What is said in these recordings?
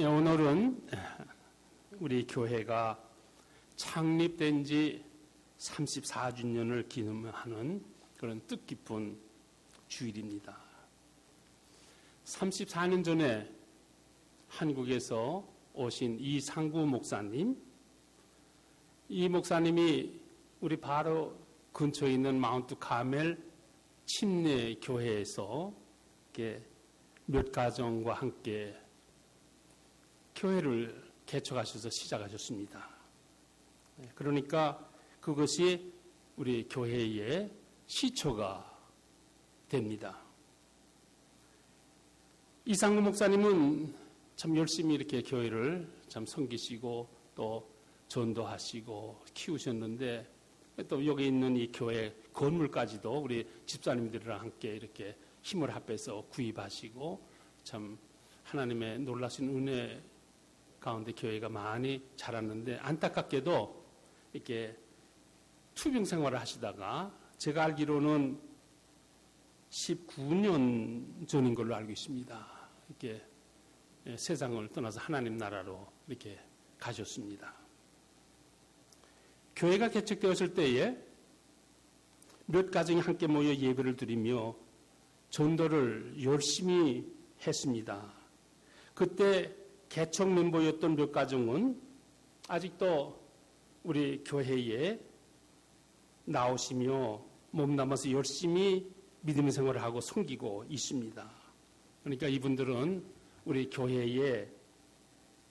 오늘은 우리 교회가 창립된 지 34주년을 기념하는 그런 뜻깊은 주일입니다. 34년 전에 한국에서 오신 이상구 목사님, 이 목사님이 우리 바로 근처에 있는 마운트 카멜 침례 교회에서 몇 가정과 함께 교회를 개척하셔서 시작하셨습니다. 그러니까 그것이 우리 교회의 시초가 됩니다. 이상구 목사님은 참 열심히 이렇게 교회를 참 섬기시고 또 전도하시고 키우셨는데 또 여기 있는 이 교회 건물까지도 우리 집사님들이랑 함께 이렇게 힘을 합해서 구입하시고 참 하나님의 놀라신 은혜 가운데 교회가 많이 자랐는데 안타깝게도 이렇게 투병 생활을 하시다가 제가 알기로는 19년 전인 걸로 알고 있습니다. 이렇게 세상을 떠나서 하나님 나라로 이렇게 가셨습니다. 교회가 개척되었을 때에 몇 가정이 함께 모여 예배를 드리며 전도를 열심히 했습니다. 그때 개척 멤버였던 몇 가정은 아직도 우리 교회에 나오시며 몸담아서 열심히 믿음의 생활을 하고 섬기고 있습니다. 그러니까 이분들은 우리 교회의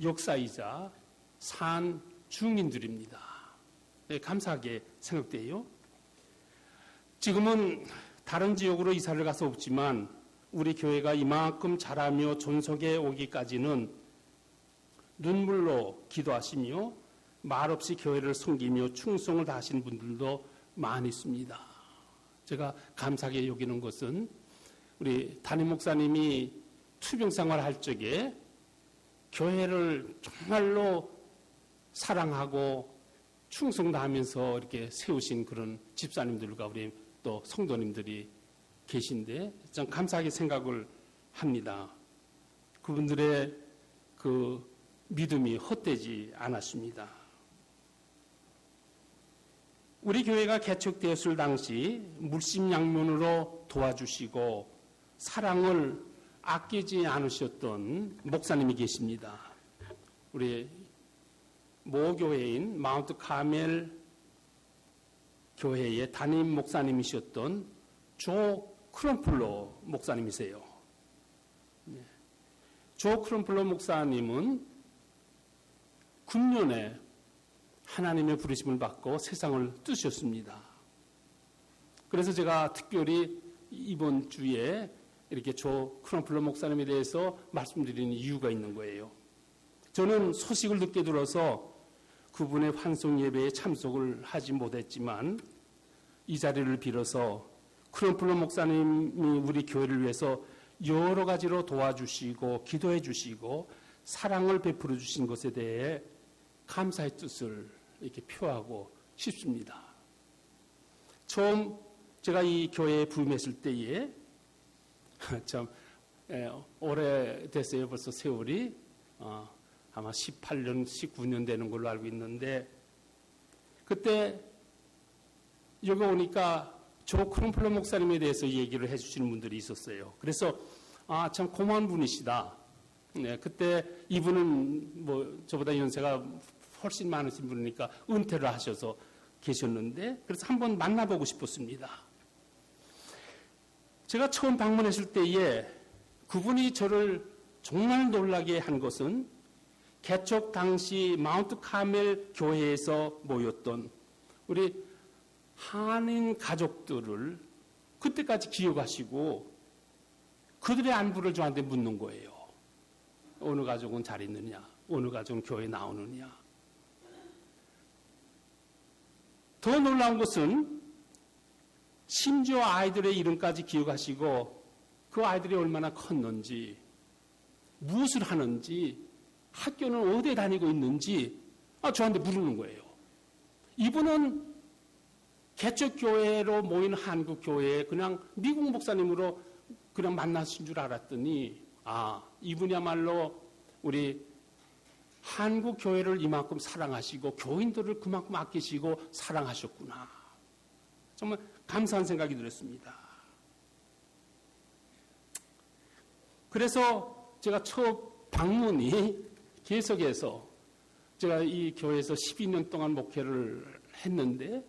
역사이자 산 중인들입니다. 네, 감사하게 생각돼요. 지금은 다른 지역으로 이사를 가서 없지만 우리 교회가 이만큼 자라며 존속해 오기까지는 눈물로 기도하시며 말없이 교회를 섬기며 충성을 다하신 분들도 많이 있습니다. 제가 감사하게 여기는 것은 우리 담임 목사님이 투병 생활할 적에 교회를 정말로 사랑하고 충성 다하면서 이렇게 세우신 그런 집사님들과 우리 또 성도님들이 계신데 참 감사하게 생각을 합니다. 그분들의 그 믿음이 헛되지 않았습니다. 우리 교회가 개척되었을 당시 물심양면으로 도와주시고 사랑을 아끼지 않으셨던 목사님이 계십니다. 우리 모 교회인 마운트 카멜 교회의 담임 목사님이셨던 조 크럼플러 목사님이세요. 조 크럼플러 목사님은 금년에 하나님의 부르심을 받고 세상을 뜨셨습니다. 그래서 제가 특별히 이번 주에 이렇게 조 크럼플러 목사님에 대해서 말씀드리는 이유가 있는 거예요. 저는 소식을 듣게 들어서 그분의 환송 예배에 참석을 하지 못했지만 이 자리를 빌어서 크럼플러 목사님이 우리 교회를 위해서 여러 가지로 도와주시고 기도해 주시고 사랑을 베풀어 주신 것에 대해 감사의 뜻을 이렇게 표하고 싶습니다. 처음 제가 이 교회에 부임했을 때에 참 오래됐어요. 벌써 세월이 아마 18년, 19년 되는 걸로 알고 있는데 그때 여기 오니까 조 크럼플러 목사님에 대해서 얘기를 해주시는 분들이 있었어요. 그래서 참 고마운 분이시다. 네, 그때 이분은 뭐 저보다 연세가 훨씬 많으신 분이니까 은퇴를 하셔서 계셨는데 그래서 한번 만나보고 싶었습니다. 제가 처음 방문했을 때에 그분이 저를 정말 놀라게 한 것은 개척 당시 마운트 카멜 교회에서 모였던 우리 한인 가족들을 그때까지 기억하시고 그들의 안부를 저한테 묻는 거예요. 어느 가족은 잘 있느냐? 어느 가족은 교회에 나오느냐? 더 놀라운 것은 심지어 아이들의 이름까지 기억하시고 그 아이들이 얼마나 컸는지 무엇을 하는지 학교는 어디에 다니고 있는지 저한테 물는 거예요. 이분은 개척교회로 모인 한국교회에 그냥 미국 목사님으로 그냥 만나신 줄 알았더니 이분이야말로 우리 한국 교회를 이만큼 사랑하시고 교인들을 그만큼 아끼시고 사랑하셨구나. 정말 감사한 생각이 들었습니다. 그래서 제가 첫 방문이 계속해서 제가 이 교회에서 12년 동안 목회를 했는데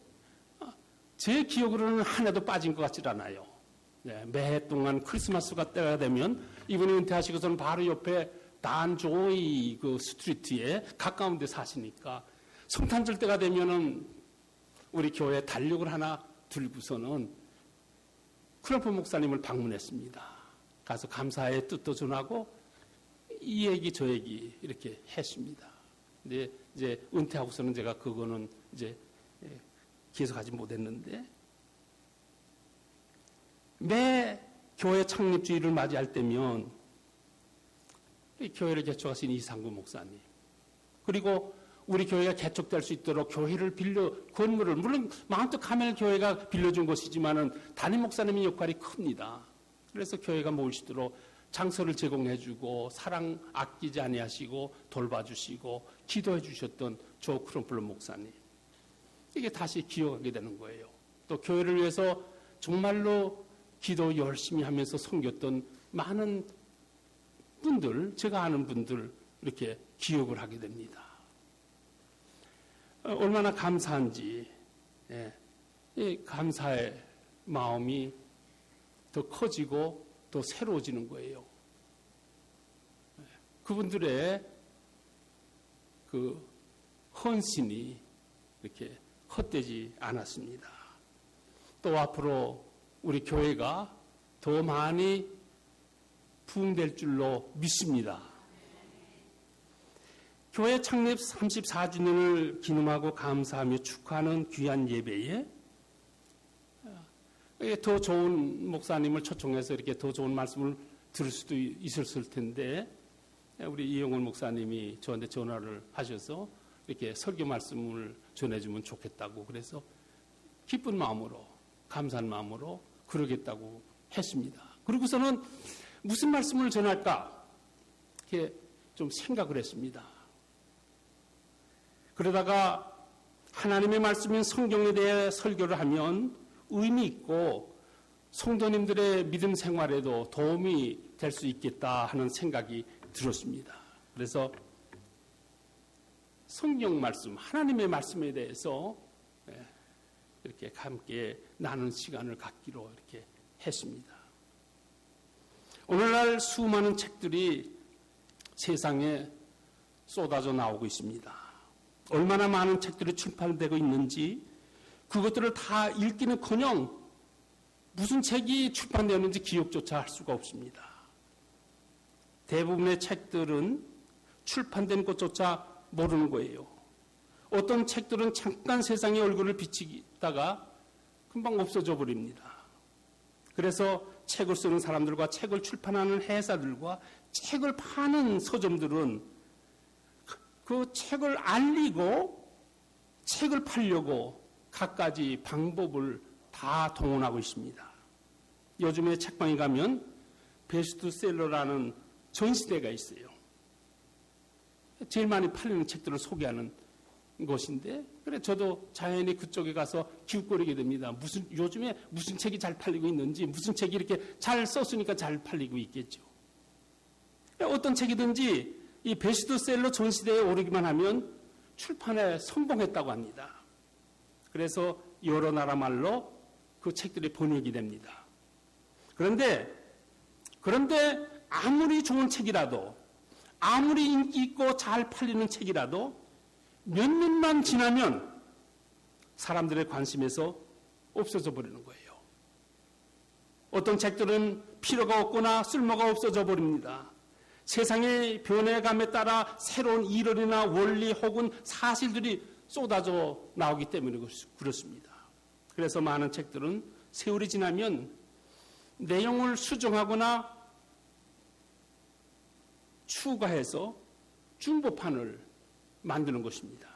제 기억으로는 하나도 빠진 것 같지 않아요. 네, 매 동안 크리스마스가 때가 되면 이분이 은퇴하시고서는 바로 옆에 단조이 그 스트리트에 가까운 데 사시니까 성탄절 때가 되면은 우리 교회 달력을 하나 들고서는 크럼프 목사님을 방문했습니다. 가서 감사의 뜻도 전하고 이 얘기 저 얘기 이렇게 했습니다. 근데 이제 은퇴하고서는 제가 그거는 이제 계속하지 못했는데 매 교회 창립주의를 맞이할 때면 교회를 개척하신 이상구 목사님 그리고 우리 교회가 개척될 수 있도록 교회를 건물을 물론 마운트 카멜 교회가 빌려준 것이지만은 담임 목사님의 역할이 큽니다. 그래서 교회가 모일 수 있도록 장소를 제공해주고 사랑 아끼지 아니하시고 돌봐주시고 기도해 주셨던 조 크럼플러 목사님 이게 다시 기억하게 되는 거예요. 또 교회를 위해서 정말로 기도 열심히 하면서 섬겼던 많은 분들 제가 아는 분들 이렇게 기억을 하게 됩니다. 얼마나 감사한지 이 감사의 마음이 더 커지고 더 새로워지는 거예요. 그분들의 그 헌신이 이렇게 헛되지 않았습니다. 또 앞으로 우리 교회가 더 많이 부흥될 줄로 믿습니다. 교회 창립 34주년을 기념하고 감사하며 축하하는 귀한 예배에 더 좋은 목사님을 초청해서 이렇게 더 좋은 말씀을 들을 수도 있었을 텐데 우리 이영훈 목사님이 저한테 전화를 하셔서 이렇게 설교 말씀을 전해주면 좋겠다고 그래서 기쁜 마음으로 감사한 마음으로 그러겠다고 했습니다. 그리고서는 무슨 말씀을 전할까 이렇게 좀 생각을 했습니다. 그러다가 하나님의 말씀인 성경에 대해 설교를 하면 의미 있고 성도님들의 믿음 생활에도 도움이 될 수 있겠다 하는 생각이 들었습니다. 그래서 성경 말씀, 하나님의 말씀에 대해서 이렇게 함께 나눈 시간을 갖기로 이렇게 했습니다. 오늘날 수많은 책들이 세상에 쏟아져 나오고 있습니다. 얼마나 많은 책들이 출판되고 있는지 그것들을 다 읽기는커녕 무슨 책이 출판되었는지 기억조차 할 수가 없습니다. 대부분의 책들은 출판된 것조차 모르는 거예요. 어떤 책들은 잠깐 세상의 얼굴을 비치다가 금방 없어져 버립니다. 그래서 책을 쓰는 사람들과 책을 출판하는 회사들과 책을 파는 서점들은 그 책을 알리고 책을 팔려고 갖가지 방법을 다 동원하고 있습니다. 요즘에 책방에 가면 베스트셀러라는 전시대가 있어요. 제일 많이 팔리는 책들을 소개하는 곳인데, 그래 저도 자연히 그쪽에 가서 기웃거리게 됩니다. 요즘에 무슨 책이 잘 팔리고 있는지, 무슨 책이 이렇게 잘 썼으니까 잘 팔리고 있겠죠. 어떤 책이든지 이 베스트셀러 전시대에 오르기만 하면 출판에 성공했다고 합니다. 그래서 여러 나라 말로 그 책들이 번역이 됩니다. 그런데 아무리 좋은 책이라도, 아무리 인기 있고 잘 팔리는 책이라도 몇 년만 지나면 사람들의 관심에서 없어져 버리는 거예요. 어떤 책들은 필요가 없거나 쓸모가 없어져 버립니다. 세상의 변해감에 따라 새로운 이론이나 원리 혹은 사실들이 쏟아져 나오기 때문에 그렇습니다. 그래서 많은 책들은 세월이 지나면 내용을 수정하거나 추가해서 중보판을 만드는 것입니다.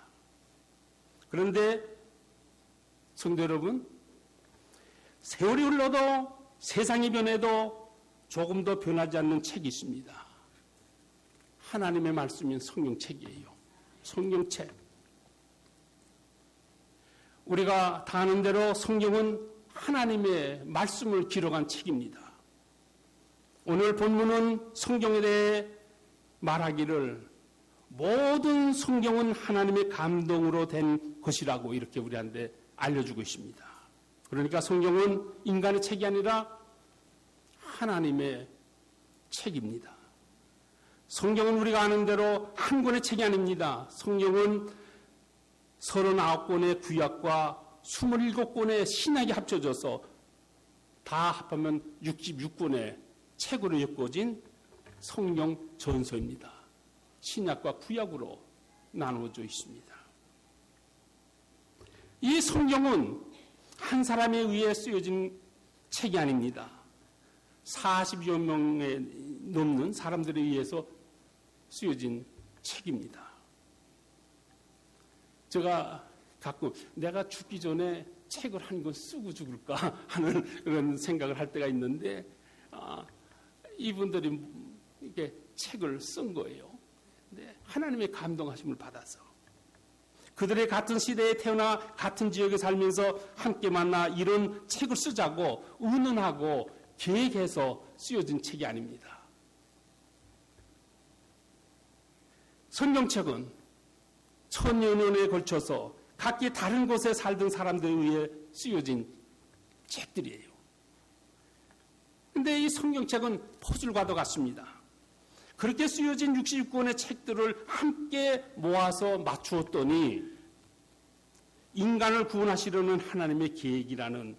그런데 성도 여러분, 세월이 흘러도 세상이 변해도 조금도 변하지 않는 책이 있습니다. 하나님의 말씀인 성경책이에요. 성경책. 우리가 다 아는 대로 성경은 하나님의 말씀을 기록한 책입니다. 오늘 본문은 성경에 대해 말하기를 모든 성경은 하나님의 감동으로 된 것이라고 이렇게 우리한테 알려주고 있습니다. 그러니까 성경은 인간의 책이 아니라 하나님의 책입니다. 성경은 우리가 아는 대로 한 권의 책이 아닙니다. 성경은 39권의 구약과 27권의 신약이 합쳐져서 다 합하면 66권의 책으로 엮어진 성경 전서입니다. 신약과 구약으로 나누어져 있습니다. 이 성경은 한 사람에 의해 쓰여진 책이 아닙니다. 40여 명에 넘는 사람들에 의해서 쓰여진 책입니다. 제가 가끔 내가 죽기 전에 책을 한 권 쓰고 죽을까 하는 그런 생각을 할 때가 있는데 이분들이 이렇게 책을 쓴 거예요. 근데 하나님의 감동하심을 받아서 그들의 같은 시대에 태어나 같은 지역에 살면서 함께 만나 이런 책을 쓰자고 의논하고 계획해서 쓰여진 책이 아닙니다. 성경책은 천여 년에 걸쳐서 각기 다른 곳에 살던 사람들에 의해 쓰여진 책들이에요. 그런데 이 성경책은 퍼즐과도 같습니다. 그렇게 쓰여진 60권의 책들을 함께 모아서 맞추었더니 인간을 구원하시려는 하나님의 계획이라는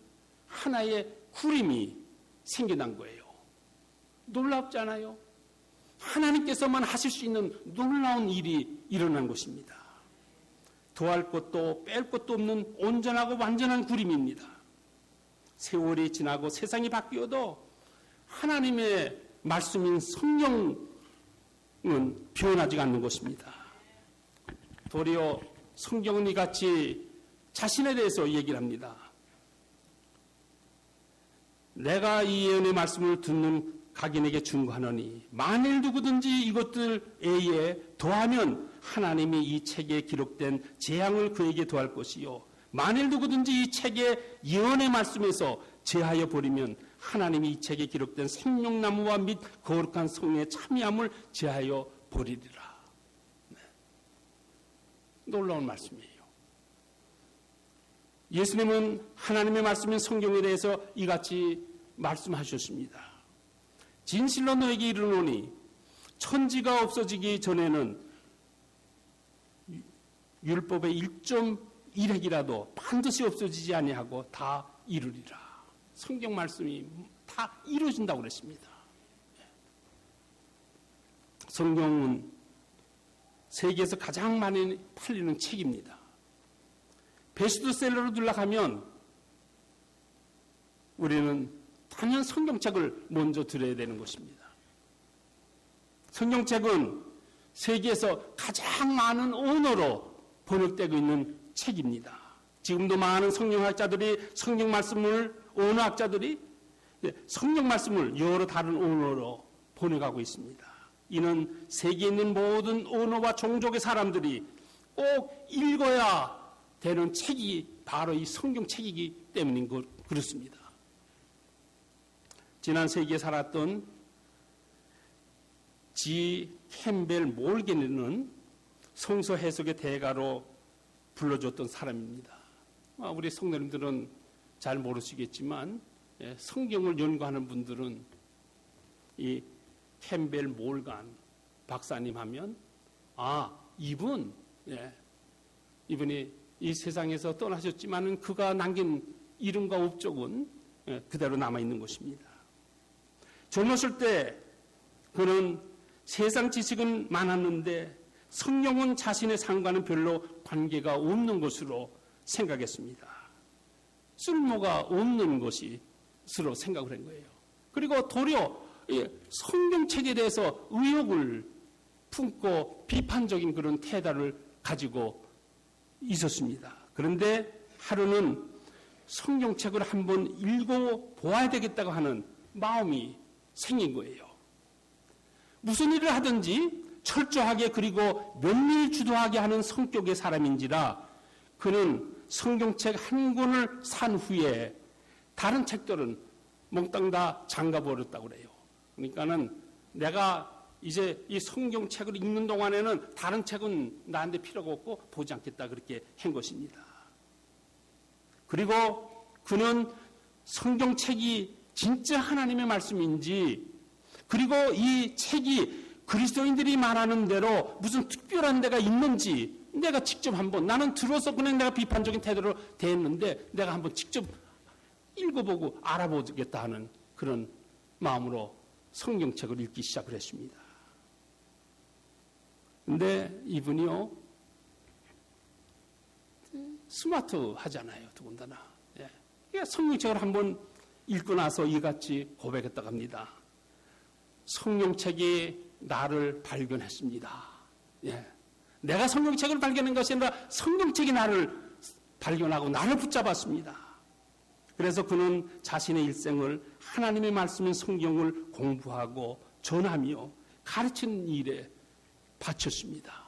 하나의 구림이 생겨난 거예요. 놀랍잖아요. 하나님께서만 하실 수 있는 놀라운 일이 일어난 것입니다. 더할 것도 뺄 것도 없는 온전하고 완전한 구림입니다. 세월이 지나고 세상이 바뀌어도 하나님의 말씀인 성경은 변하지 않는 것입니다. 도리어 성경은 이같이 자신에 대해서 얘기를 합니다. 내가 이 예언의 말씀을 듣는 각인에게 증거하노니 만일 누구든지 이것들 외에 더하면 하나님이 이 책에 기록된 재앙을 그에게 더할 것이요 만일 누구든지 이 책의 예언의 말씀에서 제하여 버리면 하나님이 이 책에 기록된 생명나무와 및 거룩한 성의 참여함을 제하여 버리리라. 네. 놀라운 말씀이에요. 예수님은 하나님의 말씀인 성경에 대해서 이같이 말씀하셨습니다. 진실로 너에게 이르노니 천지가 없어지기 전에는 율법의 1.1핵이라도 반드시 없어지지 아니하고 다 이루리라. 성경 말씀이 다 이루어진다고 그랬습니다. 성경은 세계에서 가장 많이 팔리는 책입니다. 베스트셀러로 들어가면 우리는 단연 성경책을 먼저 들어야 되는 것입니다. 성경책은 세계에서 가장 많은 언어로 번역되고 있는 책입니다. 지금도 많은 성경학자들이 성경 말씀을 언어학자들이 성경 말씀을 여러 다른 언어로 번역하고 있습니다. 이는 세계에 있는 모든 언어와 종족의 사람들이 꼭 읽어야 되는 책이 바로 이 성경책이기 때문인 그렇습니다. 지난 세기에 살았던 G. 캠벨 몰겐은 성서 해석의 대가로 불러줬던 사람입니다. 우리 성도님들은 잘 모르시겠지만 성경을 연구하는 분들은 이 캠벨 몰간 박사님 하면 이분이 이 세상에서 떠나셨지만은 그가 남긴 이름과 업적은 그대로 남아있는 것입니다. 젊었을 때 그는 세상 지식은 많았는데 성경은 자신의 삶과는 별로 관계가 없는 것으로 생각했습니다. 쓸모가 없는 것으로 생각을 한 거예요. 그리고 도리어 성경책에 대해서 의혹을 품고 비판적인 그런 태도를 가지고 있었습니다. 그런데 하루는 성경책을 한번 읽어보아야 되겠다고 하는 마음이 생긴 거예요. 무슨 일을 하든지 철저하게 그리고 면밀주도하게 하는 성격의 사람인지라 그는 성경책 한 권을 산 후에 다른 책들은 몽땅 다 잠가버렸다고 그래요. 그러니까는 내가 이제 이 성경책을 읽는 동안에는 다른 책은 나한테 필요가 없고 보지 않겠다 그렇게 한 것입니다. 그리고 그는 성경책이 진짜 하나님의 말씀인지 그리고 이 책이 그리스도인들이 말하는 대로 무슨 특별한 데가 있는지 내가 직접 한번 나는 들어서 그냥 내가 비판적인 태도로 대했는데 내가 한번 직접 읽어보고 알아보겠다 하는 그런 마음으로 성경책을 읽기 시작을 했습니다. 근데 이분이요 스마트 하잖아요. 더군다나 성경책을 한번 읽고 나서 이같이 고백했다고 합니다. 성경책이 나를 발견했습니다. 내가 성경책을 발견한 것이 아니라 성경책이 나를 발견하고 나를 붙잡았습니다. 그래서 그는 자신의 일생을 하나님의 말씀인 성경을 공부하고 전하며 가르치는 일에 바쳤습니다.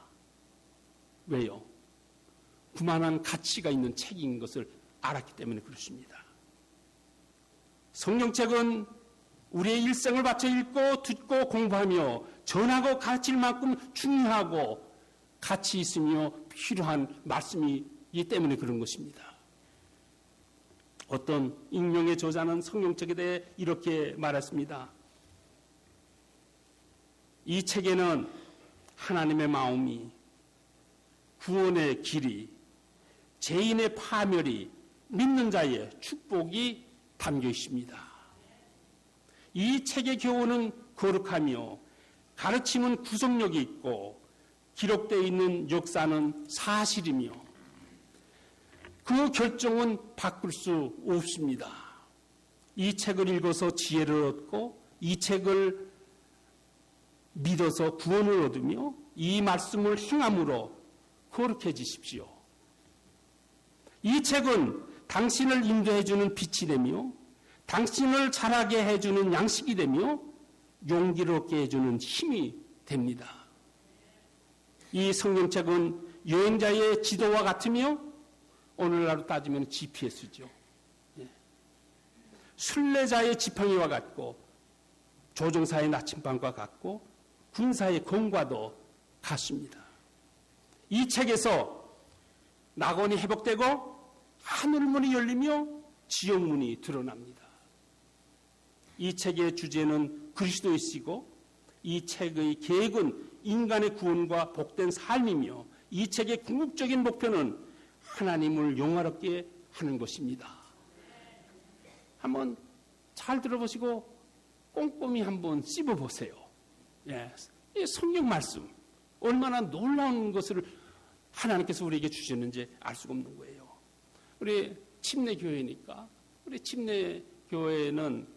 왜요? 그만한 가치가 있는 책인 것을 알았기 때문에 그렇습니다. 성경책은 우리의 일생을 바쳐 읽고 듣고 공부하며 전하고 가르칠 만큼 중요하고 가치 있으며 필요한 말씀이기 때문에 그런 것입니다. 어떤 익명의 저자는 성경책에 대해 이렇게 말했습니다. 이 책에는 하나님의 마음이, 구원의 길이, 죄인의 파멸이, 믿는 자의 축복이 담겨 있습니다. 이 책의 교훈은 거룩하며 가르침은 구속력이 있고 기록되어 있는 역사는 사실이며 그 결정은 바꿀 수 없습니다. 이 책을 읽어서 지혜를 얻고 이 책을 믿어서 구원을 얻으며 이 말씀을 행함으로 거룩해지십시오. 이 책은 당신을 인도해주는 빛이 되며 당신을 자라게 해주는 양식이 되며 용기를 얻게 해주는 힘이 됩니다. 이 성경책은 여행자의 지도와 같으며 오늘날로 따지면 GPS죠. 순례자의 지팡이와 같고 조종사의 나침반과 같고 군사의 검과도 같습니다. 이 책에서 낙원이 회복되고 하늘문이 열리며 지옥문이 드러납니다. 이 책의 주제는 그리스도이시고 이 책의 계획은 인간의 구원과 복된 삶이며 이 책의 궁극적인 목표는 하나님을 영화롭게 하는 것입니다. 한번 잘 들어보시고 꼼꼼히 한번 씹어보세요. 이 성경 말씀 얼마나 놀라운 것을 하나님께서 우리에게 주셨는지 알 수가 없는 거예요. 우리 침례교회니까 우리 침례교회는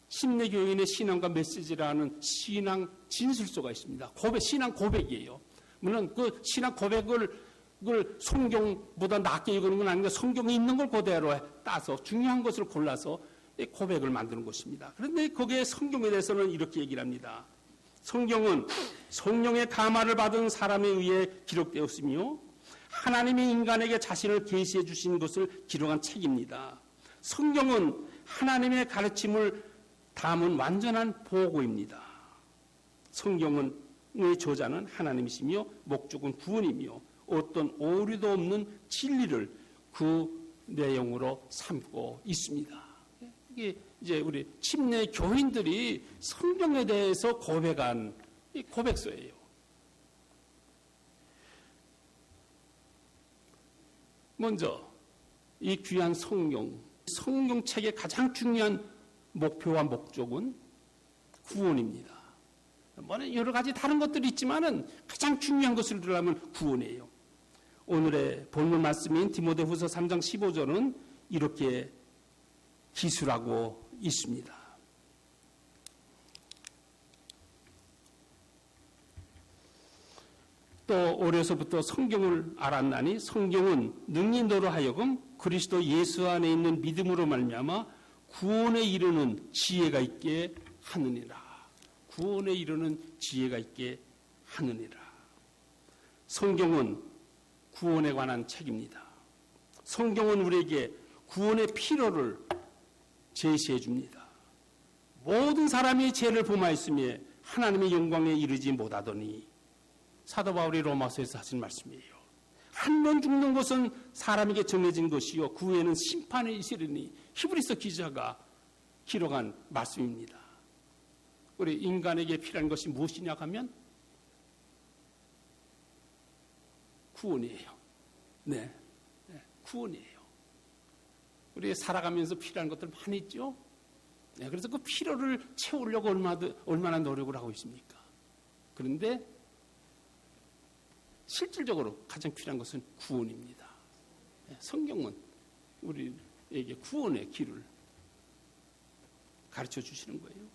침례교인의 신앙과 메시지라는 신앙 진술서가 있습니다. 신앙 고백이에요. 물론 그 신앙 고백을 성경보다 낮게 읽는 건 아닌데 성경에 있는 걸 그대로 따서 중요한 것을 골라서 고백을 만드는 것입니다. 그런데 거기에 성경에 대해서는 이렇게 얘기를 합니다. 성경은 성령의 감화를 받은 사람에 의해 기록되었으며 하나님이 인간에게 자신을 계시해 주신 것을 기록한 책입니다. 성경은 하나님의 가르침을 담은 완전한 보고입니다. 성경의 저자는 하나님이시며 목적은 구원이며 어떤 오류도 없는 진리를 그 내용으로 삼고 있습니다. 이게 이제 우리 침례 교인들이 성경에 대해서 고백한 이 고백서예요. 먼저 이 귀한 성경책의 가장 중요한 목표와 목적은 구원입니다. 여러 가지 다른 것들이 있지만은 가장 중요한 것을 들으려면 구원이에요. 오늘의 본문 말씀인 디모데후서 3장 15절은 이렇게 기술하고 있습니다. 또 어려서부터 성경을 알았나니 성경은 능히 너로 하여금 그리스도 예수 안에 있는 믿음으로 말미암아 구원에 이르는 지혜가 있게 하느니라. 구원에 이르는 지혜가 있게 하느니라. 성경은 구원에 관한 책입니다. 성경은 우리에게 구원의 필요를 제시해 줍니다. 모든 사람이 죄를 범하였으며 하나님의 영광에 이르지 못하더니, 사도 바울이 로마서에서 하신 말씀이에요. 한 번 죽는 것은 사람에게 정해진 것이요 그 후에는 심판에 있으리니, 히브리서 기자가 기록한 말씀입니다. 우리 인간에게 필요한 것이 무엇이냐 하면 구원이에요. 네, 구원이에요. 우리 살아가면서 필요한 것들 많이 있죠. 네, 그래서 그 필요를 채우려고 얼마나 노력을 하고 있습니까? 그런데 실질적으로 가장 필요한 것은 구원입니다. 네, 성경은 우리에게 구원의 길을 가르쳐 주시는 거예요.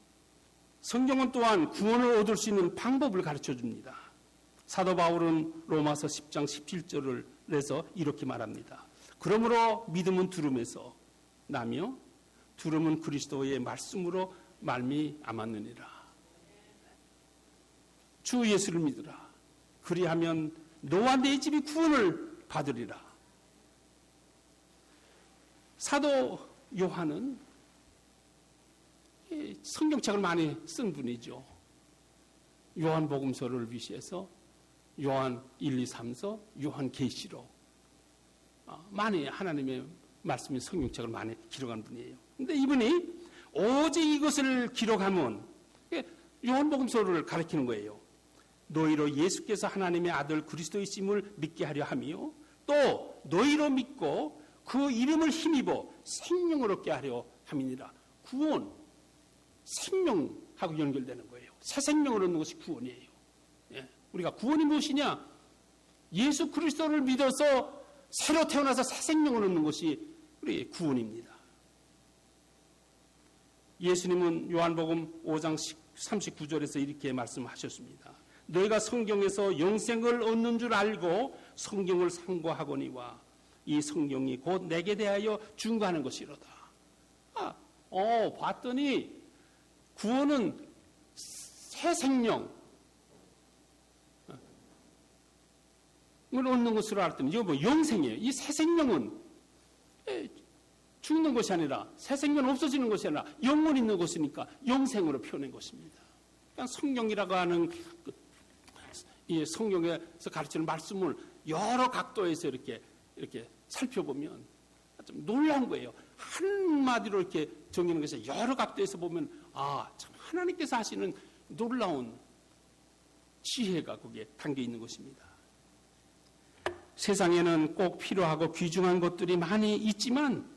성경은 또한 구원을 얻을 수 있는 방법을 가르쳐 줍니다. 사도 바울은 로마서 10장 17절을 내서 이렇게 말합니다. 그러므로 믿음은 들음에서 나며 들음은 그리스도의 말씀으로 말미암았느니라. 주 예수를 믿으라. 그리하면 너와 내 집이 구원을 받으리라. 사도 요한은 성경책을 많이 쓴 분이죠. 요한복음서를 비롯해서 요한 1, 2, 3서, 요한계시록, 많이 하나님의 말씀인 성경책을 많이 기록한 분이에요. 근데 이분이 오직 이것을 기록하면 요한복음서를 가리키는 거예요. 너희로 예수께서 하나님의 아들 그리스도이심을 믿게 하려 하며 또 너희로 믿고 그 이름을 힘입어 생명을 얻게 하려 함이니라. 구원, 생명하고 연결되는 거예요. 새 생명을 얻는 것이 구원이에요. 예. 우리가 구원이 무엇이냐? 예수 그리스도를 믿어서 새로 태어나서 새 생명을 얻는 것이 우리 구원입니다. 예수님은 요한복음 5장 39절에서 이렇게 말씀하셨습니다. 너희가 성경에서 영생을 얻는 줄 알고 성경을 상고하거니와 이 성경이 곧 내게 대하여 증거하는 것이로다. 봤더니 구원은 새 생명을 얻는 것으로 알았더니 이거 뭐 영생이에요. 이 새 생명은 죽는 것이 아니라, 새 생명은 없어지는 것이 아니라 영원 있는 것이니까 영생으로 표현한 것입니다. 그러니까 성경이라고 하는 이 성경에서 가르치는 말씀을 여러 각도에서 이렇게 살펴보면 좀 놀라운 거예요. 한마디로 이렇게 정리하는 것이 여러 각도에서 보면 참 하나님께서 하시는 놀라운 지혜가 거기에 담겨 있는 것입니다. 세상에는 꼭 필요하고 귀중한 것들이 많이 있지만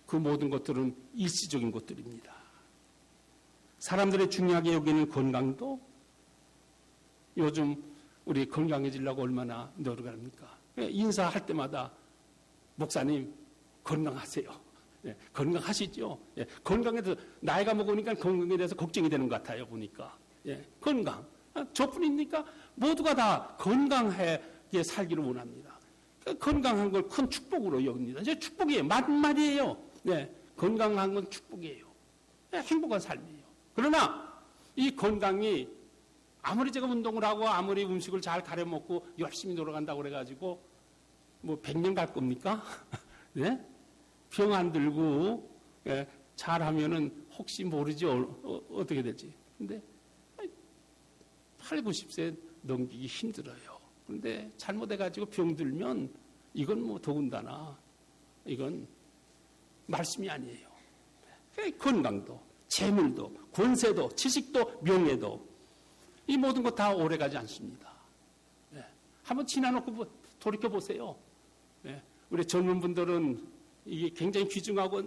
그 모든 것들은 일시적인 것들입니다. 사람들이 중요하게 여기는 건강도 요즘 우리 건강해지려고 얼마나 노력을 합니까? 인사할 때마다 목사님 건강하세요. 예, 건강하시죠? 예, 건강에서 나이가 먹으니까 건강에 대해서 걱정이 되는 것 같아요. 보니까 건강 저뿐입니까? 모두가 다 건강하게 살기를 원합니다. 건강한 걸 큰 축복으로 여깁니다. 이제 축복이에요. 맞는 말이에요. 네, 건강한 건 축복이에요. 네, 행복한 삶이에요. 그러나 이 건강이 아무리 제가 운동을 하고 아무리 음식을 잘 가려 먹고 열심히 돌아간다고 그래가지고 뭐 100년 갈 겁니까? 네? 병 안 들고 잘하면은 혹시 모르죠. 어떻게 될지. 근데 8, 90세 넘기기 힘들어요. 그런데 잘못해가지고 병 들면 이건 뭐 더군다나 이건 말씀이 아니에요. 건강도, 재물도, 권세도, 지식도, 명예도 이 모든 것 다 오래가지 않습니다. 한번 지나놓고 돌이켜보세요. 우리 젊은 분들은 이게 굉장히 귀중하고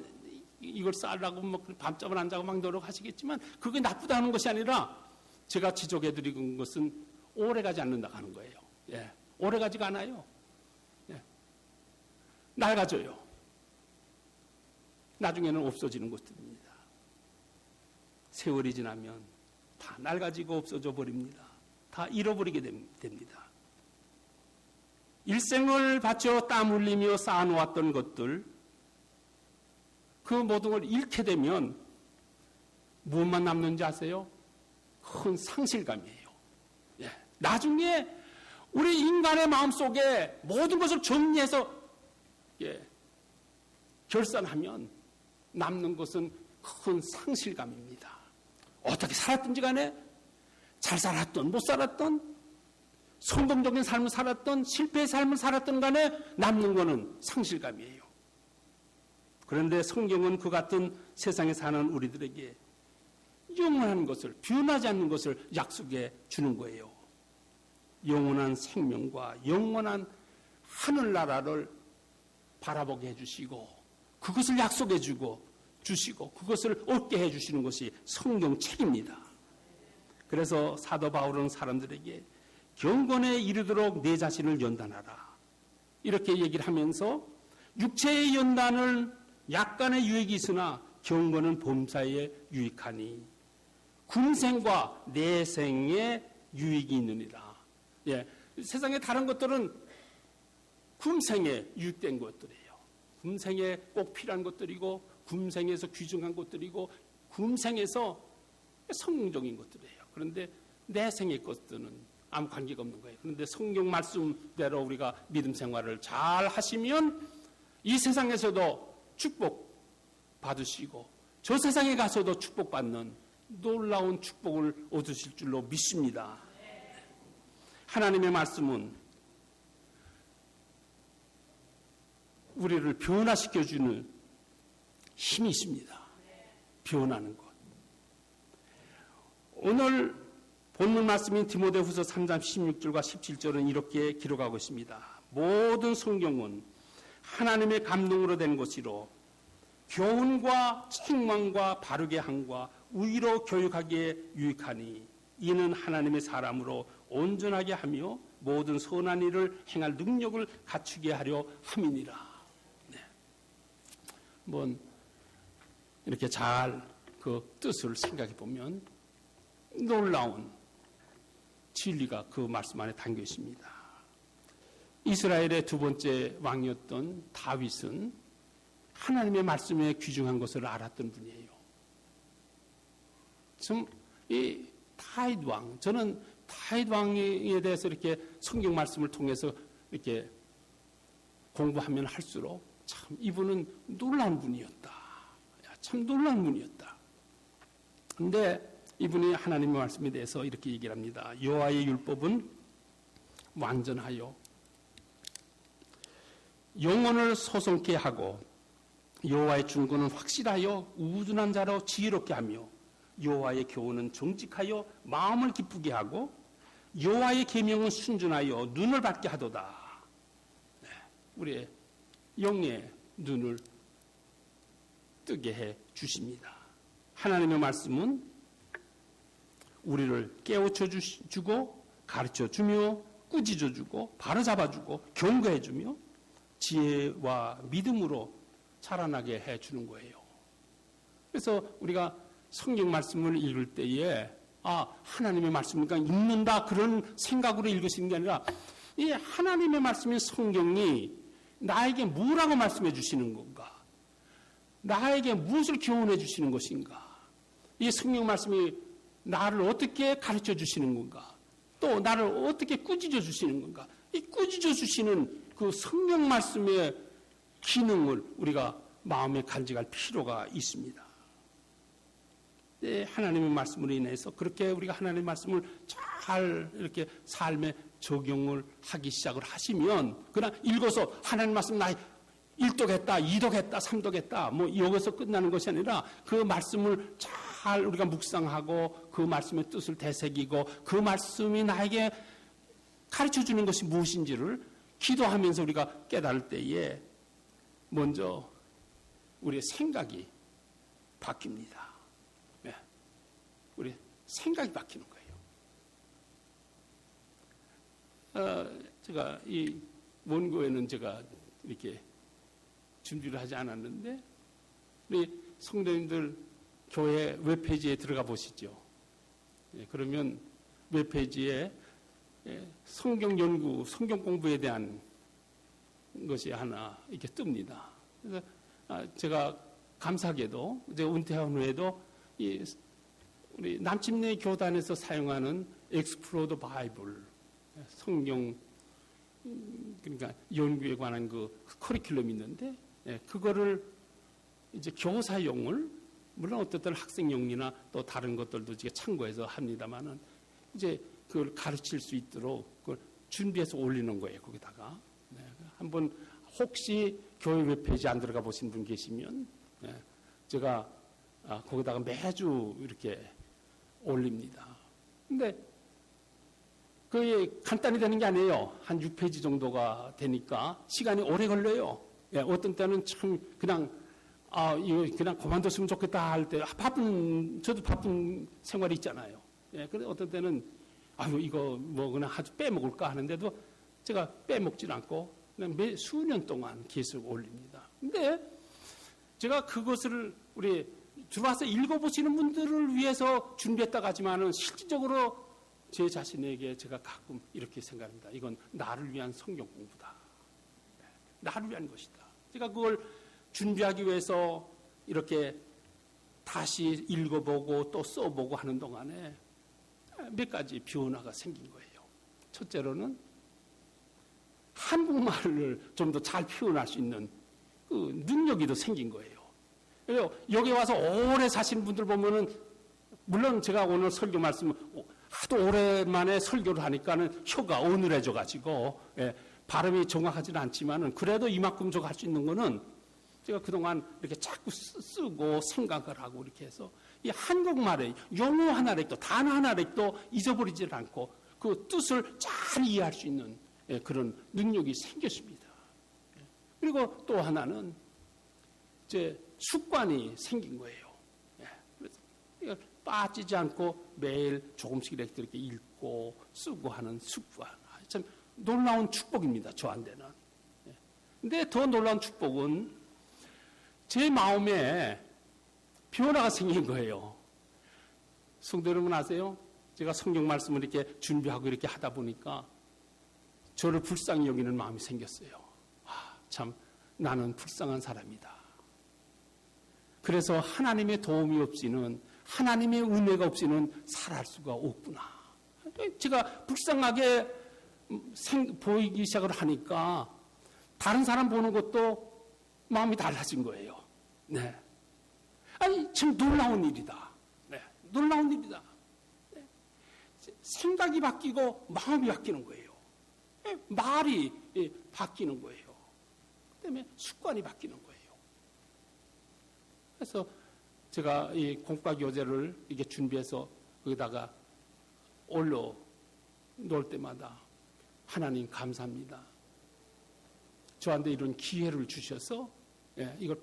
이걸 쌓으려고 막 밤잠을 안 자고 막 노력하시겠지만 그게 나쁘다는 것이 아니라 제가 지적해드리는 것은 오래가지 않는다고 하는 거예요. 오래가지가 않아요. 낡아져요. 나중에는 없어지는 것들입니다. 세월이 지나면 다 낡아지고 없어져 버립니다. 다 잃어버리게 됩니다. 일생을 바쳐 땀 흘리며 쌓아놓았던 것들, 그 모든 걸 잃게 되면 무엇만 남는지 아세요? 큰 상실감이에요. 나중에 우리 인간의 마음속에 모든 것을 정리해서 결산하면 남는 것은 큰 상실감입니다. 어떻게 살았든지 간에 잘 살았던 못 살았던 성공적인 삶을 살았던 실패의 삶을 살았던 간에 남는 것은 상실감이에요. 그런데 성경은 그 같은 세상에 사는 우리들에게 영원한 것을, 변하지 않는 것을 약속해 주는 거예요. 영원한 생명과 영원한 하늘나라를 바라보게 해주시고 그것을 약속해 주시고 그것을 얻게 해주시는 것이 성경책입니다. 그래서 사도 바울은 사람들에게 경건에 이르도록 내 자신을 연단하라, 이렇게 얘기를 하면서 육체의 연단은 약간의 유익이 있으나 경건은 범사에 유익하니 금생과 내생에 유익이 있느니라. 세상의 다른 것들은 금생에 유익된 것들이에요. 금생에 꼭 필요한 것들이고 금생에서 귀중한 것들이고 금생에서 성공적인 것들이에요. 그런데 내생의 것들은 아무 관계가 없는 거예요. 그런데 성경 말씀대로 우리가 믿음 생활을 잘 하시면 이 세상에서도 축복 받으시고 저 세상에 가서도 축복받는 놀라운 축복을 얻으실 줄로 믿습니다. 하나님의 말씀은 우리를 변화시켜주는 힘이 있습니다. 변하는 것. 오늘 본문 말씀인 디모데후서 3장 16절과 17절은 이렇게 기록하고 있습니다. 모든 성경은 하나님의 감동으로 된 것이로 교훈과 책망과 바르게 함과 의로 교육하기에 유익하니 이는 하나님의 사람으로 온전하게 하며 모든 선한 일을 행할 능력을 갖추게 하려 함이니라. 한번 이렇게 잘 그 뜻을 생각해 보면 놀라운 진리가 그 말씀 안에 담겨 있습니다. 이스라엘의 두 번째 왕이었던 다윗은 하나님의 말씀에 귀중한 것을 알았던 분이에요. 지금 이 다윗 왕, 저는 다윗 왕에 대해서 이렇게 성경 말씀을 통해서 이렇게 공부하면 할수록 참 이분은 놀라운 분이었다. 참 놀라운 분이었다. 그런데 이분이 하나님의 말씀에 대해서 이렇게 얘기를 합니다. 여호와의 율법은 완전하여 영혼을 소송케 하고 여호와의 준권은 확실하여 우둔한 자로 지혜롭게 하며 여호와의 교훈은 정직하여 마음을 기쁘게 하고 여호와의 계명은 순전하여 눈을 받게 하도다. 우리의 영의 눈을 뜨게 해 주십니다. 하나님의 말씀은 우리를 깨우쳐 주고 가르쳐 주며 꾸짖어 주고 바로잡아 주고 경고해 주며 지혜와 믿음으로 자라나게 해 주는 거예요. 그래서 우리가 성경 말씀을 읽을 때에 하나님의 말씀이니까 읽는다 그런 생각으로 읽으시는 게 아니라 이 하나님의 말씀인 성경이 나에게 뭐라고 말씀해 주시는 건가? 나에게 무엇을 교훈해 주시는 것인가? 이 성경 말씀이 나를 어떻게 가르쳐 주시는 건가? 또 나를 어떻게 꾸짖어 주시는 건가? 이 꾸짖어 주시는 그 성경 말씀의 기능을 우리가 마음에 간직할 필요가 있습니다. 하나님의 말씀으로 인해서 그렇게 우리가 하나님의 말씀을 잘 이렇게 삶에 적용을 하기 시작을 하시면 그냥 읽어서 하나님 말씀 나 1독했다, 2독했다, 3독했다 뭐 여기서 끝나는 것이 아니라 그 말씀을 잘 우리가 묵상하고 그 말씀의 뜻을 되새기고 그 말씀이 나에게 가르쳐주는 것이 무엇인지를 기도하면서 우리가 깨달을 때에 먼저 우리의 생각이 바뀝니다. 네. 우리 생각이 바뀌는 거예요. 제가 이 원고에는 제가 이렇게 준비를 하지 않았는데 우리 성도님들 교회 웹페이지에 들어가 보시죠. 그러면 웹페이지에 성경 연구, 성경 공부에 대한 것이 하나 이렇게 뜹니다. 그래서 제가 감사하게도 제가 은퇴한 후에도 우리 남침내 교단에서 사용하는 엑스플로더 바이블 성경 그러니까 연구에 관한 그 커리큘럼이 있는데 그거를 이제 교사용을 물론 어떤 학생용이나 또 다른 것들도 이제 참고해서 합니다만은 이제 그걸 가르칠 수 있도록 그걸 준비해서 올리는 거예요. 거기다가 한번 혹시 교회 웹페이지 안 들어가 보신 분 계시면 제가 거기다가 매주 이렇게 올립니다. 근데 그게 간단히 되는 게 아니에요. 한 6페이지 정도가 되니까 시간이 오래 걸려요. 어떤 때는 참 그냥 이거 그냥 그만뒀으면 좋겠다 할 때 저도 바쁜 생활이 있잖아요. 그래서 어떤 때는 이거 뭐 그냥 아주 빼먹을까 하는데도 제가 빼먹질 않고 그냥 매 수년 동안 계속 올립니다. 근데 제가 그것을 우리 들어와서 읽어보시는 분들을 위해서 준비했다고 하지만은 실질적으로 제 자신에게 제가 가끔 이렇게 생각합니다. 이건 나를 위한 성경 공부다. 나를 위한 것이다. 제가 그걸 준비하기 위해서 이렇게 다시 읽어보고 또 써보고 하는 동안에 몇 가지 변화가 생긴 거예요. 첫째로는 한국말을 좀 더 잘 표현할 수 있는 그 능력이 더 생긴 거예요. 여기 와서 오래 사신 분들 보면은 물론 제가 오늘 설교 말씀을 하도 오랜만에 설교를 하니까는 혀가 어눌해져 가지고 발음이 정확하지는 않지만은 그래도 이만큼 저 할 수 있는 거는 제가 그동안 이렇게 자꾸 쓰고 생각을 하고 이렇게 해서 이 한국말의 용어 하나라도 단어 하나라도 잊어버리질 않고 그 뜻을 잘 이해할 수 있는 그런 능력이 생겼습니다. 그리고 또 하나는 이제 습관이 생긴 거예요. 그래서 빠지지 않고 매일 조금씩 이렇게 읽고 쓰고 하는 습관. 참 놀라운 축복입니다. 저한테는. 근데 더 놀라운 축복은 제 마음에 변화가 생긴 거예요. 성도 여러분 아세요? 제가 성경 말씀을 이렇게 준비하고 이렇게 하다 보니까 저를 불쌍히 여기는 마음이 생겼어요. 참 나는 불쌍한 사람이다. 그래서 하나님의 도움이 없이는 하나님의 은혜가 없이는 살아갈 수가 없구나. 제가 불쌍하게 보이기 시작을 하니까 다른 사람 보는 것도 마음이 달라진 거예요. 네. 아니, 참 놀라운 일이다. 네. 놀라운 일이다. 네. 생각이 바뀌고 마음이 바뀌는 거예요. 네. 말이 바뀌는 거예요. 그다음에 습관이 바뀌는 거예요. 그래서 제가 이 공과 교재를 이게 준비해서 거기다가 올려 놓을 때마다 하나님 감사합니다. 저한테 이런 기회를 주셔서 이걸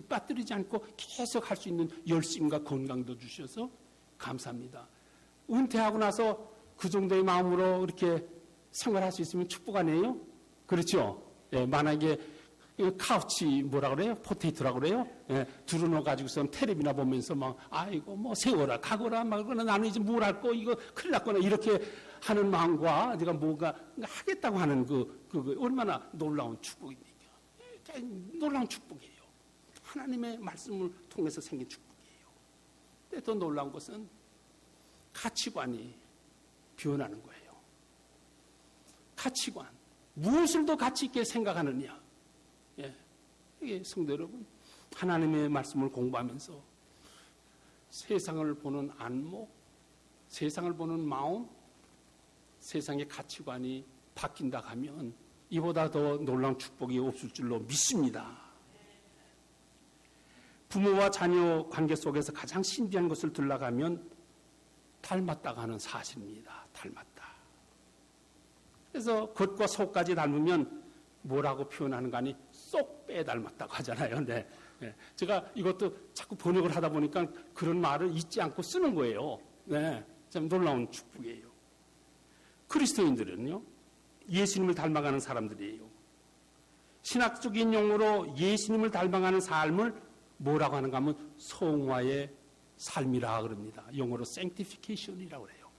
빠뜨리지 않고 계속 할 수 있는 열심과 건강도 주셔서 감사합니다. 은퇴하고 나서 그 정도의 마음으로 이렇게 생활할 수 있으면 축복 아니에요? 그렇죠? 만약에 카우치 뭐라 그래요? 포테이토라고 그래요? 두루노 가지고서 텔레비나 보면서 막 아이고 뭐 세워라 가거라 막 그러나 나는 이제 뭘 할 거 이거 큰일 났거나 이렇게 하는 마음과 내가 뭐가 하겠다고 하는 그 얼마나 놀라운 축복입니까? 놀라운 축복이에요. 하나님의 말씀을 통해서 생긴 축복이에요. 근데 더 놀라운 것은 가치관이 변하는 거예요. 가치관. 무엇을 더 가치 있게 생각하느냐. 이게 성도 여러분, 하나님의 말씀을 공부하면서 세상을 보는 안목, 세상을 보는 마음, 세상의 가치관이 바뀐다 하면 이보다 더 놀라운 축복이 없을 줄로 믿습니다. 부모와 자녀 관계 속에서 가장 신비한 것을 들러가면 닮았다고 하는 사실입니다. 닮았다. 그래서 겉과 속까지 닮으면 뭐라고 표현하는 거 아니 쏙 빼닮았다고 하잖아요. 네. 제가 이것도 자꾸 번역을 하다 보니까 그런 말을 잊지 않고 쓰는 거예요. 네. 참 놀라운 축복이에요. 그리스도인들은요, 예수님을 닮아가는 사람들이에요. 신학적인 용어로 예수님을 닮아가는 삶을 뭐라고 하는가 하면 성화의 삶이라 그럽니다. 영어로 sanctification이라고 해요.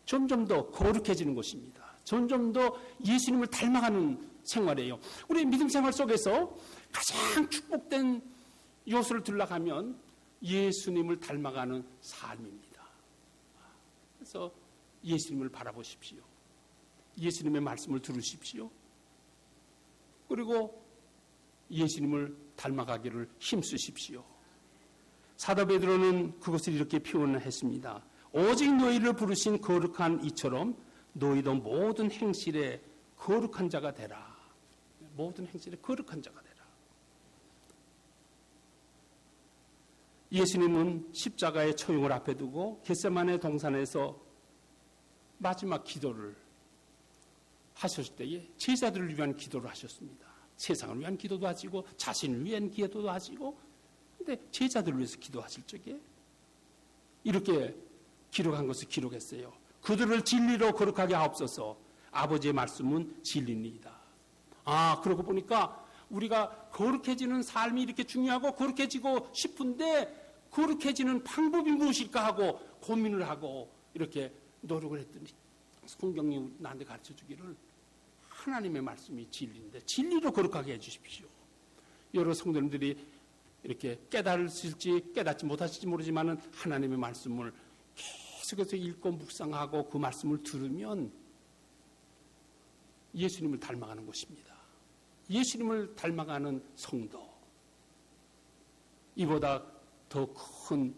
점점 더 거룩해지는 것입니다. 점점 더 예수님을 닮아가는 생활이에요. 우리 믿음 생활 속에서 가장 축복된 요소를 들러가면 예수님을 닮아가는 삶입니다. 그래서 예수님을 바라보십시오. 예수님의 말씀을 들으십시오. 그리고 예수님을 닮아가기를 힘쓰십시오. 사도 베드로는 그것을 이렇게 표현했습니다. 오직 너희를 부르신 거룩한 이처럼 너희도 모든 행실에 거룩한 자가 되라. 모든 행실에 거룩한 자가 되라. 예수님은 십자가의 처형을 앞에 두고 겟세마네 동산에서 마지막 기도를 하셨을 때에 제자들을 위한 기도를 하셨습니다. 세상을 위한 기도도 하시고 자신을 위한 기도도 하시고, 근데 제자들을 위해서 기도하실 적에 이렇게 기록한 것을 기록했어요. 그들을 진리로 거룩하게 하옵소서. 아버지의 말씀은 진리니이다. 그러고 보니까 우리가 거룩해지는 삶이 이렇게 중요하고 거룩해지고 싶은데 거룩해지는 방법이 무엇일까 하고 고민을 하고 이렇게 노력을 했더니 성경이 나한테 가르쳐 주기를 하나님의 말씀이 진리인데 진리로 거룩하게 해주십시오. 여러 성도님들이 이렇게 깨달으실지 깨닫지 못하실지 모르지만 하나님의 말씀을 계속해서 읽고 묵상하고 그 말씀을 들으면 예수님을 닮아가는 것입니다. 예수님을 닮아가는 성도, 이보다 더 큰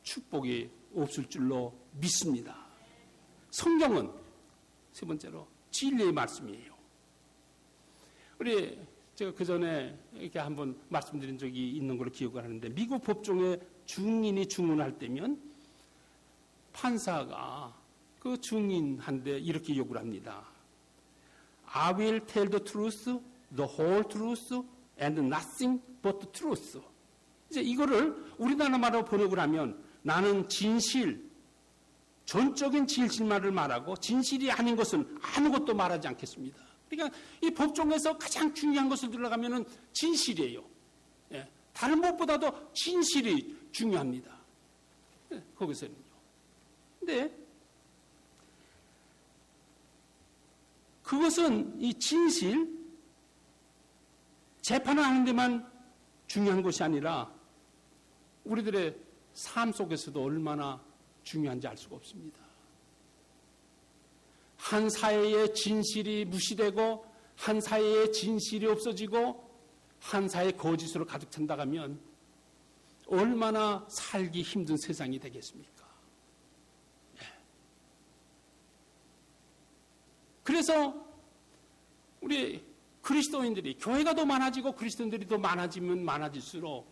축복이 없을 줄로 믿습니다. 성경은 세 번째로 진리의 말씀이에요. 제가 그 전에 이렇게 한번 말씀드린 적이 있는 걸로 기억을 하는데, 미국 법정에 증인이 증언할 때면 판사가 그 증인한테 이렇게 요구를 합니다. I will tell the truth, the whole truth, and nothing but the truth. 이제 이거를 우리나라 말로 번역을 하면 나는 진실, 전적인 진실만을 말하고 진실이 아닌 것은 아무것도 말하지 않겠습니다. 그러니까 이 법정에서 가장 중요한 것을 들어가면은 진실이에요. 예, 다른 무엇보다도 진실이 중요합니다. 예, 거기서는요. 근데 그것은 이 진실, 재판을 하는 데만 중요한 것이 아니라 우리들의 삶 속에서도 얼마나 중요한지 알 수가 없습니다. 한 사회의 진실이 무시되고 한 사회의 진실이 없어지고 한 사회의 거짓으로 가득 찬다 하면 얼마나 살기 힘든 세상이 되겠습니까? 그래서 우리 그리스도인들이, 교회가 더 많아지고 그리스도인들이 더 많아지면 많아질수록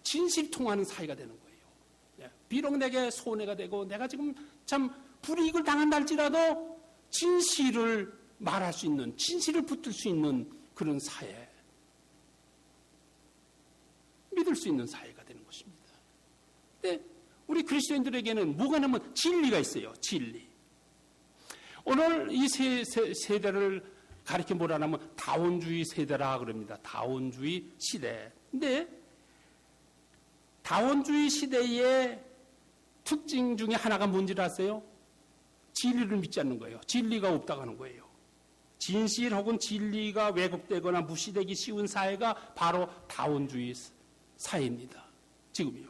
진실 통하는 사회가 되는 거예요. 비록 내게 손해가 되고 내가 지금 참 불이익을 당한다 할지라도 진실을 말할 수 있는, 진실을 붙들 수 있는 그런 사회, 믿을 수 있는 사회가 되는 것입니다. 근데 우리 그리스도인들에게는 뭐가 나면 진리가 있어요. 진리. 오늘 이 세대를 가리켜 뭐라 하면 다원주의 세대라 그럽니다. 다원주의 시대. 근데 다원주의 시대의 특징 중에 하나가 뭔지 아세요? 진리를 믿지 않는 거예요. 진리가 없다고 하는 거예요. 진실 혹은 진리가 왜곡되거나 무시되기 쉬운 사회가 바로 다원주의 사회입니다. 지금이요.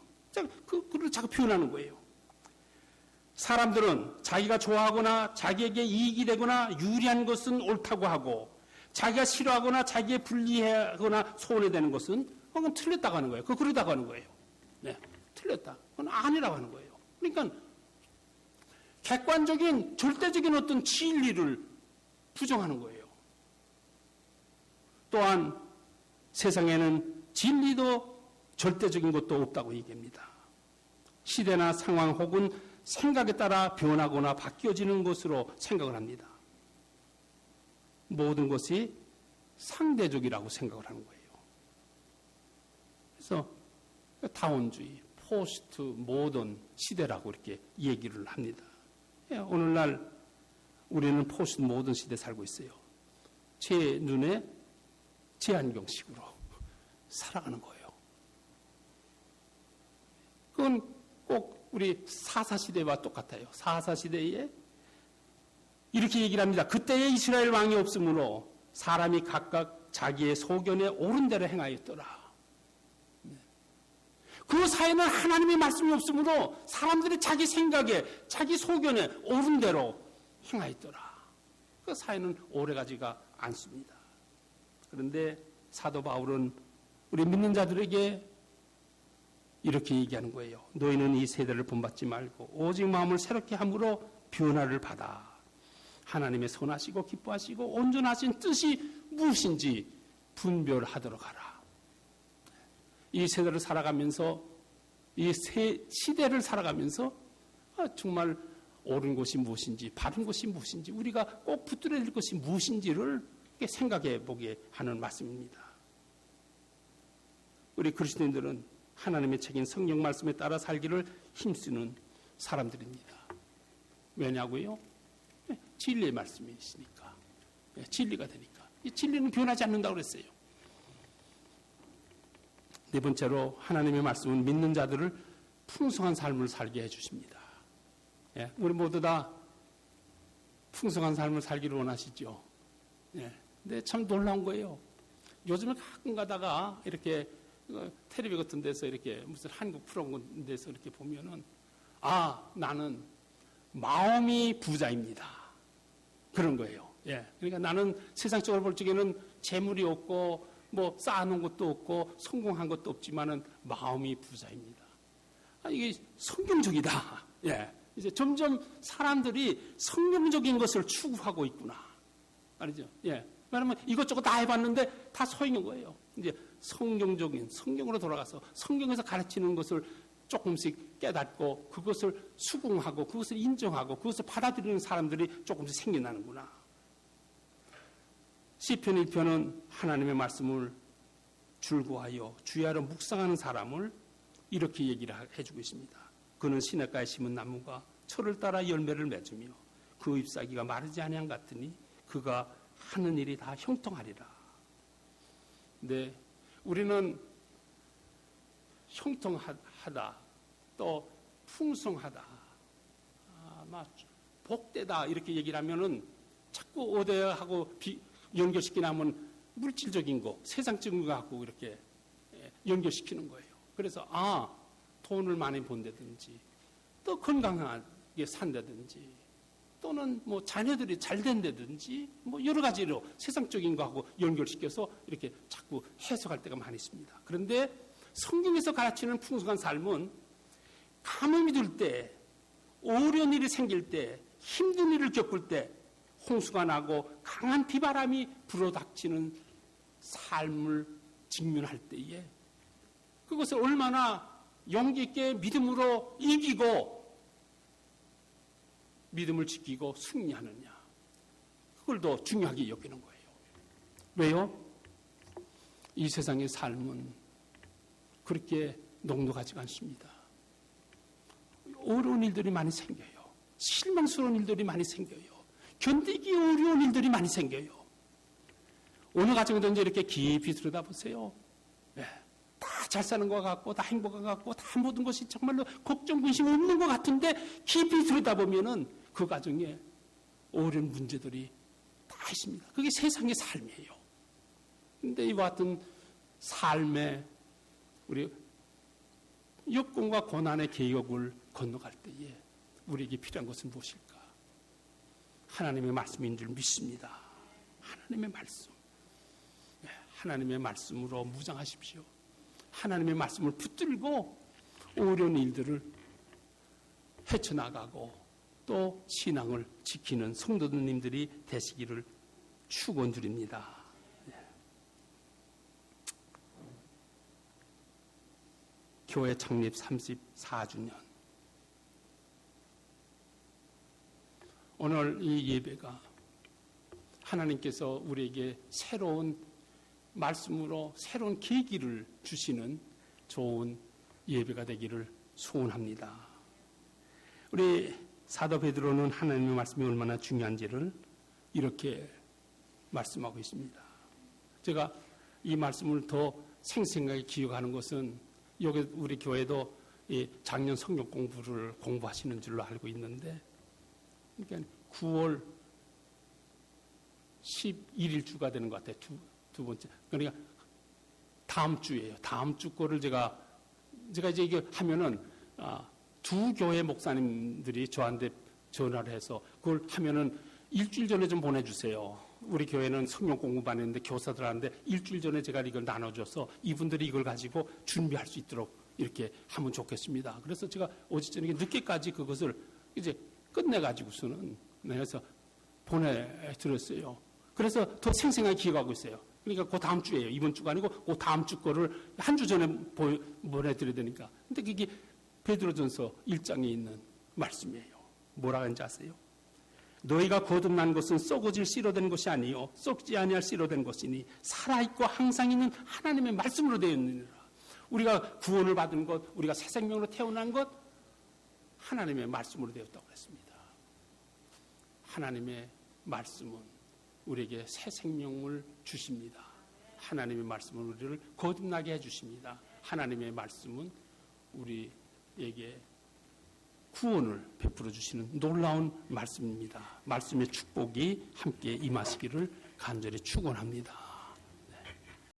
그걸 자꾸 표현하는 거예요. 사람들은 자기가 좋아하거나 자기에게 이익이 되거나 유리한 것은 옳다고 하고 자기가 싫어하거나 자기에 불리하거나 손해되는 것은 그건 틀렸다고 하는 거예요. 그러다고 하는 거예요. 네, 틀렸다. 그건 아니라고 하는 거예요. 그러니까 객관적인 절대적인 어떤 진리를 부정하는 거예요. 또한 세상에는 진리도 절대적인 것도 없다고 얘기합니다. 시대나 상황 혹은 생각에 따라 변하거나 바뀌어지는 것으로 생각을 합니다. 모든 것이 상대적이라고 생각을 하는 거예요. 그래서 다원주의, 포스트 모던 시대라고 이렇게 얘기를 합니다. 오늘날 우리는 포스트 모던 시대에 살고 있어요. 제 눈에 제안경식으로 살아가는 거예요. 그건 꼭 우리 사사시대와 똑같아요. 사사시대에 이렇게 얘기를 합니다. 그때에 이스라엘 왕이 없으므로 사람이 각각 자기의 소견에 옳은 대로 행하였더라. 그 사회는 하나님의 말씀이 없으므로 사람들이 자기 생각에, 자기 소견에 옳은 대로 행하였더라. 그 사회는 오래가지가 않습니다. 그런데 사도 바울은 우리 믿는 자들에게 이렇게 얘기하는 거예요. 너희는 이 세대를 본받지 말고 오직 마음을 새롭게 함으로 변화를 받아 하나님의 선하시고 기뻐하시고 온전하신 뜻이 무엇인지 분별하도록 하라. 이 세대를 살아가면서 이 시대를 살아가면서 정말 옳은 것이 무엇인지 바른 것이 무엇인지 우리가 꼭 붙들어야 될 것이 무엇인지를 생각해 보게 하는 말씀입니다. 우리 그리스도인들은 하나님의 책인 성경 말씀에 따라 살기를 힘쓰는 사람들입니다. 왜냐고요? 진리의 말씀이 있으니까. 진리가 되니까. 이 진리는 변하지 않는다고 그랬어요. 네 번째로 하나님의 말씀은 믿는 자들을 풍성한 삶을 살게 해주십니다. 우리 모두 다 풍성한 삶을 살기를 원하시죠. 근데 참 놀라운 거예요. 요즘에 가끔 가다가 이렇게 텔레비 같은 데서 이렇게 무슨 한국 프로그램 데서 이렇게 보면은 나는 마음이 부자입니다. 그런 거예요. 그러니까 나는 세상적으로 볼 적에는 재물이 없고 뭐 쌓아놓은 것도 없고 성공한 것도 없지만은 마음이 부자입니다. 이게 성경적이다. 이제 점점 사람들이 성경적인 것을 추구하고 있구나. 알죠? 왜냐하면 이것저것 다 해봤는데 다 소용인 거예요. 이제 성경적인 성경으로 돌아가서 성경에서 가르치는 것을 조금씩 깨닫고 그것을 수긍하고 그것을 인정하고 그것을 받아들이는 사람들이 조금씩 생겨나는구나. 시편 1편은 하나님의 말씀을 줄구하여 주야로 묵상하는 사람을 이렇게 얘기를 해주고 있습니다. 그는 시냇가에 심은 나무가 철을 따라 열매를 맺으며 그 잎사귀가 마르지 아니한 같으니 그가 하는 일이 다 형통하리라. 근데 우리는 형통하다 또 풍성하다 복되다 이렇게 얘기를 하면은 자꾸 오대하고 연결시키면 물질적인 거 세상적인 거 갖고 이렇게 연결시키는 거예요. 그래서 돈을 많이 번다든지 또 건강하게 산다든지 또는 뭐 자녀들이 잘 된다든지 뭐 여러 가지로 세상적인 거하고 연결시켜서 이렇게 자꾸 해석할 때가 많이 있습니다. 그런데 성경에서 가르치는 풍성한 삶은 가뭄이 들 때, 어려운 일이 생길 때, 힘든 일을 겪을 때, 홍수가 나고 강한 비바람이 불어닥치는 삶을 직면할 때에 그것을 얼마나 용기 있게 믿음으로 이기고 믿음을 지키고 승리하느냐. 그걸 더 중요하게 여기는 거예요. 왜요? 이 세상의 삶은 그렇게 녹록하지가 않습니다. 어려운 일들이 많이 생겨요. 실망스러운 일들이 많이 생겨요. 견디기 어려운 일들이 많이 생겨요. 어느 가정이든지 이렇게 깊이 들여다보세요. 다 잘 사는 것 같고 다 행복한 것 같고 다 모든 것이 정말로 걱정 근심 없는 것 같은데 깊이 들여다보면은 그 가정에 어려운 문제들이 다 있습니다. 그게 세상의 삶이에요. 그런데 이와 같은 삶에 우리 역경과 고난의 계곡을 건너갈 때에 우리에게 필요한 것은 무엇일까? 하나님의 말씀인 줄 믿습니다. 하나님의 말씀. 하나님의 말씀으로 무장하십시오. 하나님의 말씀을 붙들고 어려운 일들을 헤쳐나가고 또 신앙을 지키는 성도님들이 되시기를 축원드립니다. 교회 창립 34주년. 오늘 이 예배가 하나님께서 우리에게 새로운 말씀으로 새로운 계기를 주시는 좋은 예배가 되기를 소원합니다. 우리 사도 베드로는 하나님의 말씀이 얼마나 중요한지를 이렇게 말씀하고 있습니다. 제가 이 말씀을 더 생생하게 기억하는 것은 여기 우리 교회도 이 작년 성경 공부를 공부하시는 줄로 알고 있는데, 그러니까 9월 11일 주가 되는 것 같아요. 두 번째. 그러니까 다음 주예요. 다음 주 거를 제가 이제 이게 하면은 두 교회 목사님들이 저한테 전화를 해서 그걸 하면은 일주일 전에 좀 보내주세요. 우리 교회는 성경 공부반 했는데 교사들 하는데 일주일 전에 제가 이걸 나눠줘서 이분들이 이걸 가지고 준비할 수 있도록 이렇게 하면 좋겠습니다. 그래서 제가 어제 저녁에 늦게까지 그것을 이제 끝내가지고서는 그래서 보내드렸어요. 그래서 더 생생하게 기억하고 있어요. 그러니까 그 다음 주예요. 이번 주가 아니고 그 다음 주 거를 한 주 전에 보내드려야 되니까. 근데 그게 베드로전서 1장에 있는 말씀이에요. 뭐라 하는지 아세요? 너희가 거듭난 것은 썩어질 씨로 된 것이 아니요 썩지 아니할 씨로 된 것이니 살아있고 항상 있는 하나님의 말씀으로 되어 있느니라. 우리가 구원을 받은 것, 우리가 새 생명으로 태어난 것 하나님의 말씀으로 되었다고 했습니다. 하나님의 말씀은 우리에게 새 생명을 주십니다. 하나님의 말씀은 우리를 거듭나게 해주십니다. 하나님의 말씀은 우리에게 구원을 베풀어 주시는 놀라운 말씀입니다. 말씀의 축복이 함께 임하시기를 간절히 축원합니다.